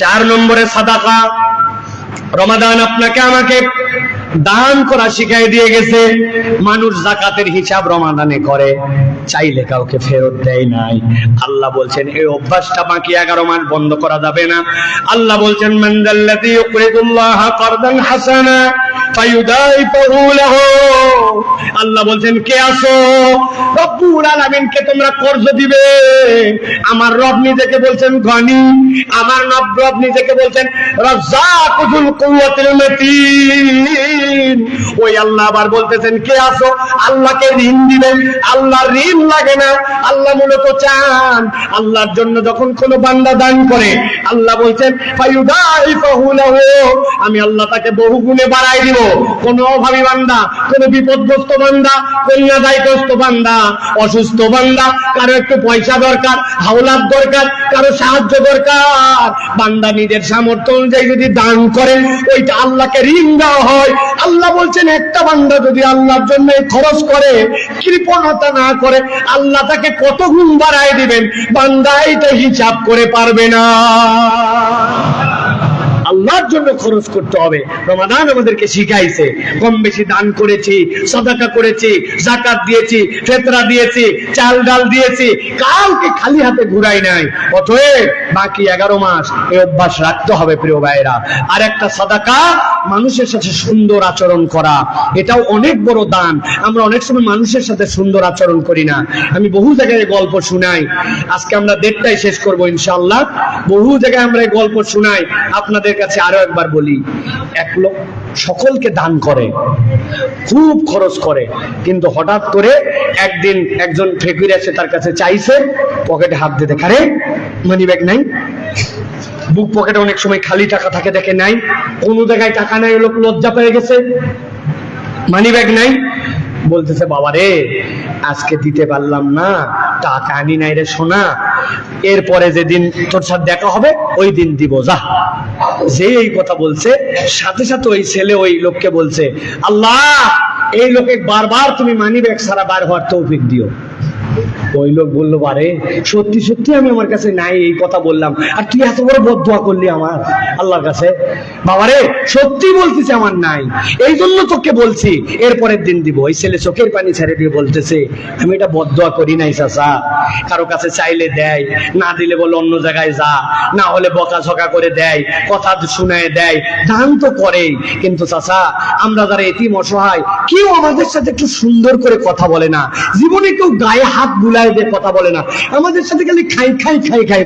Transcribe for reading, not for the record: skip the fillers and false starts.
4 নম্বরে সাদাকা। রমাদান আপনাকে আমাকে দান করা শিখাই দিয়ে গেছে। মানুষ যাকাতের হিসাব রমাদানে করে, চাইলে কাউকে ফেরত দেয় নাই। আল্লাহ বলছেন এই অভ্যাসটা বাকি 11 মাস বন্ধ করা যাবে না। আল্লাহ বলছেন মান যাল্লাযী ইউকরিদুল্লাহ কারদান হাসানা ফায়ুদাইফুহু লাহু। আল্লাহ বলছেন কে আছো রব্বুল আলামিনকে তোমরা কর্জ দিবে। আমার রব নিজেকে বলছেন গনি, আমার রব নিজেকে বলছেন রাজ্জাকুল কুওয়াতুল মাতিন। ওই আল্লাহ আবার বলতেছেন কে আছো আল্লাহকে ঋণ দিবেন। আল্লাহর ঋণ লাগে না। আল্লাহ মূলত চান আল্লাহর জন্য যখন কোন বান্দা দান করে, আল্লাহ বলছেন ফায়ুদাইফুহু লাহু, আমি আল্লাহ তাকে বহু গুণে বাড়াই দিব। কোন অভাবী বান্দা, কোন বিপদগ্রস্ত বান্দা, কন্যাদায়গ্রস্ত বান্দা, অসুস্থ বান্দা, কারো একটু পয়সা দরকার, হাওলাত দরকার, কারো সাহায্য দরকার, বান্দা নিজের সামর্থ্য অনুযায়ী যদি দান করেন ওইটা আল্লাহকে ঋণ দেওয়া হয়। আল্লাহ বলছেন একটা বান্দা যদি আল্লাহর জন্য খরচ করে, কৃপণতা না করে, আল্লাহ তাকে কত গুণ বাড়ায় দিবেন বান্দা এটা হিসাব করে পারবে না। আল্লাহর জন্য খরচ করতে হবে। রমাদান আমাদেরকে শিখাইছে। কম বেশি দান করেছি, সাদাকা করেছি, যাকাত দিয়েছি, ফিতরা দিয়েছি, চাল ডাল দিয়েছি, কাউকে খালি হাতে ঘুরাই নাই। অতএব বাকি 11 মাস এই অভ্যাস রাখতে হবে প্রিয় ভাইরা। আর একটা সাদাকা, মানুষের সাথে সুন্দর আচরণ করা, এটাও অনেক বড় দান। আমরা অনেক সময় মানুষের সাথে সুন্দর আচরণ করি না। আমি বহু জায়গায় গল্প শুনাই, আজকে আমরা 1:30টায় শেষ করব ইনশাআল্লাহ। বহু জায়গায় আমরা এই গল্প শুনাই, আপনাদের কাছে আরো একবার বলি। এক লোক সকলকে দান করে, খুব খরচ করে, কিন্তু হঠাৎ করে একদিন একজন ফকির এসে তার কাছে চাইছে, পকেটে হাত দিয়ে দেখে আরে মানি ব্যাগ নাই। বুক পকেটে অনেক সময় খালি টাকা থাকে, দেখে নাই, কোন জায়গায় টাকা নাই। লোক লজ্জা পেয়ে গেছে, মানি ব্যাগ নাই। বলতেছে বাবা রে আজকে দিতে পারলাম না, টাকা আনি নাই রে সোনা, এরপরে যেদিন তোর সাথে দেখা হবে ওই দিন দিব যা। যে এই কথা বলছে সাথে সাথে ওই ছেলে ওই লোককে বলছে আল্লাহ এই লোকে বারবার তুমি মানি ব্যাগ ছাড়া বার হওয়ার তৌফিক দিও। ওই লোক বললো বারে সত্যি সত্যি আমি আমার কাছে নাই এই কথা বললাম, আর তুই এত বড় বদদোয়া করলি আমার আল্লাহর কাছে। বাবারে সত্যি বলতেছে আমার নাই, এই জন্য তোকে বলছি এরপরের দিন দিব। ওই ছেলে চোখের পানি ছেড়ে দিয়ে বলতেছে আমি এটা বদদোয়া করি নাই চাচা, কারো কাছে চাইলে দেয়, না দিলে বলে অন্য জায়গায় যা, না হলে বকাঝকা করে দেয়, কথা শুনায় দেয়, দান তো করেই। কিন্তু চাচা আমরা যারা এতিম অসহায়, কেউ আমাদের সাথে একটু সুন্দর করে কথা বলে না, জীবনে কেউ গায়ে হাত বুলায় দিয়ে কথা বলে না, আমাদের সাথে খালি খাই খাই খাই খাই